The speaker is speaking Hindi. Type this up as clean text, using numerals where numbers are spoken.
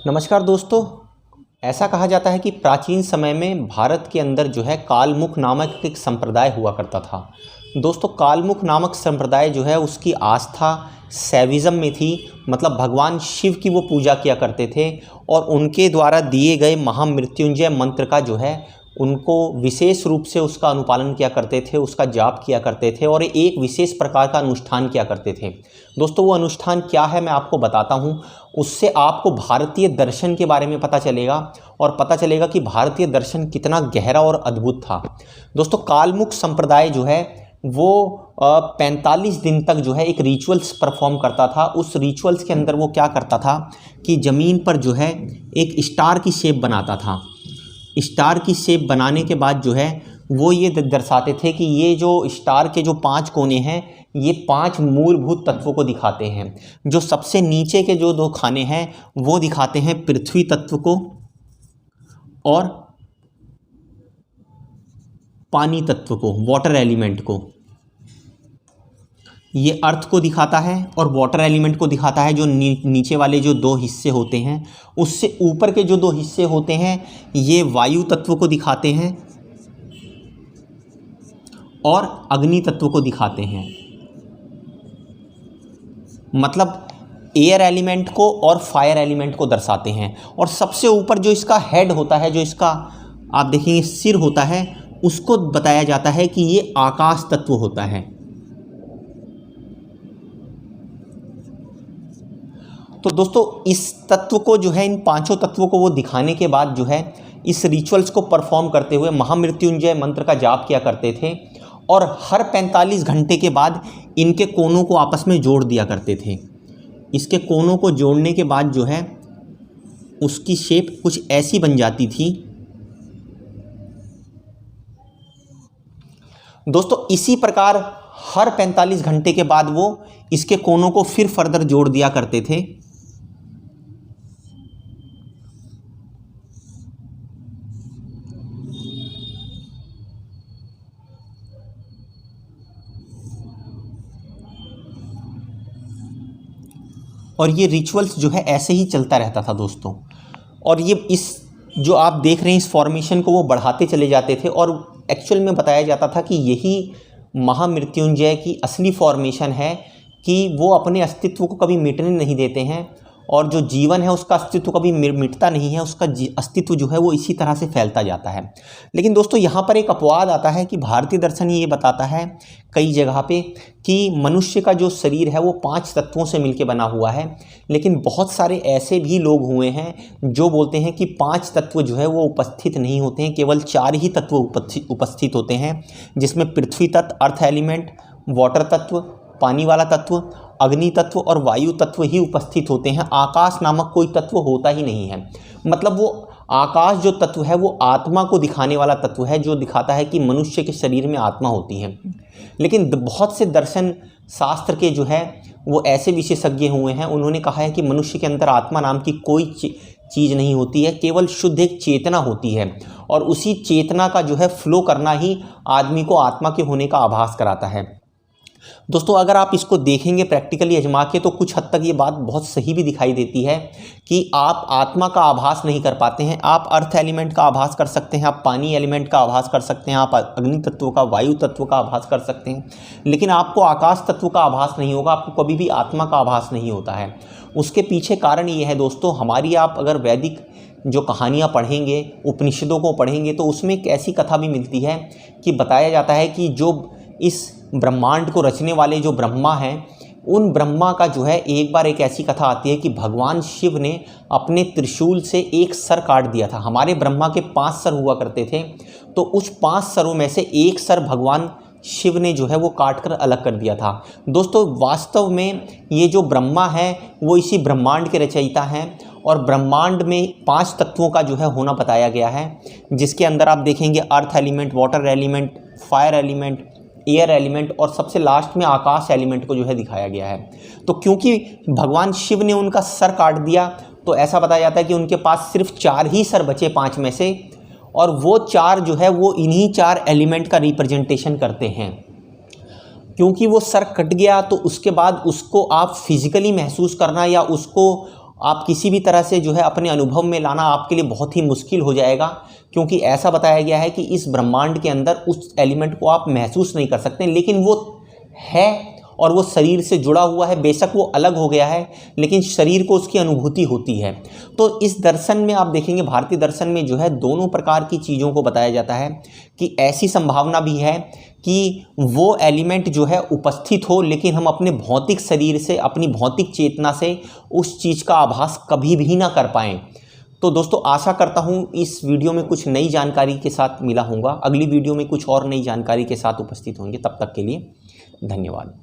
नमस्कार दोस्तों। ऐसा कहा जाता है कि प्राचीन समय में भारत के अंदर जो है कालमुख नामक एक संप्रदाय हुआ करता था। दोस्तों, कालमुख नामक संप्रदाय जो है उसकी आस्था शैविज़्म में थी। मतलब भगवान शिव की वो पूजा किया करते थे और उनके द्वारा दिए गए महामृत्युंजय मंत्र का जो है उनको विशेष रूप से उसका अनुपालन किया करते थे, उसका जाप किया करते थे और एक विशेष प्रकार का अनुष्ठान किया करते थे। दोस्तों, वो अनुष्ठान क्या है मैं आपको बताता हूँ। उससे आपको भारतीय दर्शन के बारे में पता चलेगा और पता चलेगा कि भारतीय दर्शन कितना गहरा और अद्भुत था। दोस्तों, कालमुख संप्रदाय जो है वो 45 दिन तक जो है एक रिचुअल्स परफॉर्म करता था। उस रिचुअल्स के अंदर वो क्या करता था कि ज़मीन पर जो है एक स्टार की शेप बनाता था। स्टार की शेप बनाने के बाद जो है वो ये दर्शाते थे कि ये जो स्टार के जो 5 कोने हैं ये 5 मूलभूत तत्वों को दिखाते हैं। जो सबसे नीचे के जो 2 खाने हैं वो दिखाते हैं पृथ्वी तत्व को और पानी तत्व को, वाटर एलिमेंट को। ये अर्थ को दिखाता है और वाटर एलिमेंट को दिखाता है। जो नीचे वाले जो 2 हिस्से होते हैं उससे ऊपर के जो 2 हिस्से होते हैं ये वायु तत्व को दिखाते हैं और अग्नि तत्व को दिखाते हैं। मतलब एयर एलिमेंट को और फायर एलिमेंट को दर्शाते हैं। और सबसे ऊपर जो इसका हेड होता है, जो इसका आप देखेंगे सिर होता है, उसको बताया जाता है कि ये आकाश तत्व होता है। तो दोस्तों, इस तत्व को जो है, इन 5 तत्वों को वो दिखाने के बाद जो है इस रिचुअल्स को परफॉर्म करते हुए महामृत्युंजय मंत्र का जाप किया करते थे और हर 45 घंटे के बाद इनके कोनों को आपस में जोड़ दिया करते थे। इसके कोनों को जोड़ने के बाद जो है उसकी शेप कुछ ऐसी बन जाती थी। दोस्तों, इसी प्रकार हर 45 घंटे के बाद वो इसके कोनों को फिर फर्दर जोड़ दिया करते थे। और ये रिचुअल्स जो है ऐसे ही चलता रहता था दोस्तों। और ये इस जो आप देख रहे हैं इस फॉर्मेशन को वो बढ़ाते चले जाते थे और एक्चुअल में बताया जाता था कि यही महामृत्युंजय की असली फॉर्मेशन है कि वो अपने अस्तित्व को कभी मिटने नहीं देते हैं और जो जीवन है उसका अस्तित्व कभी मिटता नहीं है। उसका अस्तित्व जो है वो इसी तरह से फैलता जाता है। लेकिन दोस्तों, यहाँ पर एक अपवाद आता है कि भारतीय दर्शन ये बताता है कई जगह पे कि मनुष्य का जो शरीर है वो 5 तत्वों से मिलकर बना हुआ है। लेकिन बहुत सारे ऐसे भी लोग हुए हैं जो बोलते हैं कि 5 तत्व जो है वो उपस्थित नहीं होते हैं, केवल 4 ही तत्व उपस्थित होते हैं, जिसमें पृथ्वी तत्व, अर्थ एलिमेंट, वाटर तत्व, पानी वाला तत्व, अग्नि तत्व और वायु तत्व ही उपस्थित होते हैं। आकाश नामक कोई तत्व होता ही नहीं है। मतलब वो आकाश जो तत्व है वो आत्मा को दिखाने वाला तत्व है, जो दिखाता है कि मनुष्य के शरीर में आत्मा होती है। लेकिन बहुत से दर्शन शास्त्र के जो है वो ऐसे विशेषज्ञ हुए हैं, उन्होंने कहा है कि मनुष्य के अंदर आत्मा नाम की कोई चीज़ नहीं होती है, केवल शुद्ध एक चेतना होती है और उसी चेतना का जो है फ्लो करना ही आदमी को आत्मा के होने का आभास कराता है। दोस्तों, अगर आप इसको देखेंगे प्रैक्टिकली आजमा के तो कुछ हद तक ये बात बहुत सही भी दिखाई देती है कि आप आत्मा का आभास नहीं कर पाते हैं। आप अर्थ एलिमेंट का आभास कर सकते हैं, आप पानी एलिमेंट का आभास कर सकते हैं, आप अग्नि तत्व का, वायु तत्व का आभास कर सकते हैं, लेकिन आपको आकाश तत्व का आभास नहीं होगा। आपको कभी भी आत्मा का आभास नहीं होता है। उसके पीछे कारण ये है दोस्तों, हमारी आप अगर वैदिक जो कहानियाँ पढ़ेंगे, उपनिषदों को पढ़ेंगे तो उसमें एक ऐसी कथा भी मिलती है कि बताया जाता है कि जो इस ब्रह्मांड को रचने वाले जो ब्रह्मा हैं, उन ब्रह्मा का जो है एक बार एक ऐसी कथा आती है कि भगवान शिव ने अपने त्रिशूल से एक सर काट दिया था। हमारे ब्रह्मा के 5 सर हुआ करते थे, तो उस 5 सरों में से एक सर भगवान शिव ने जो है वो काट कर अलग कर दिया था। दोस्तों, वास्तव में ये जो ब्रह्मा है वो इसी ब्रह्मांड के रचयिता हैं और ब्रह्मांड में 5 तत्वों का जो है होना बताया गया है, जिसके अंदर आप देखेंगे earth element, water element, fire element, air element और सबसे लास्ट में आकाश एलिमेंट को जो है दिखाया गया है। तो क्योंकि भगवान शिव ने उनका सर काट दिया तो ऐसा बताया जाता है कि उनके पास सिर्फ 4 ही सर बचे 5 में से, और वो 4 जो है वो इन्हीं 4 एलिमेंट का रिप्रेजेंटेशन करते हैं। क्योंकि वो सर कट गया तो उसके बाद उसको आप फिजिकली महसूस करना या उसको आप किसी भी तरह से जो है अपने अनुभव में लाना आपके लिए बहुत ही मुश्किल हो जाएगा, क्योंकि ऐसा बताया गया है कि इस ब्रह्मांड के अंदर उस एलिमेंट को आप महसूस नहीं कर सकते, लेकिन वो है और वो शरीर से जुड़ा हुआ है। बेशक वो अलग हो गया है, लेकिन शरीर को उसकी अनुभूति होती है। तो इस दर्शन में आप देखेंगे, भारतीय दर्शन में जो है दोनों प्रकार की चीज़ों को बताया जाता है कि ऐसी संभावना भी है कि वो एलिमेंट जो है उपस्थित हो, लेकिन हम अपने भौतिक शरीर से, अपनी भौतिक चेतना से उस चीज़ का आभास कभी भी ना कर पाएँ। तो दोस्तों, आशा करता हूँ इस वीडियो में कुछ नई जानकारी के साथ मिला होऊंगा। अगली वीडियो में कुछ और नई जानकारी के साथ उपस्थित होंगे। तब तक के लिए धन्यवाद।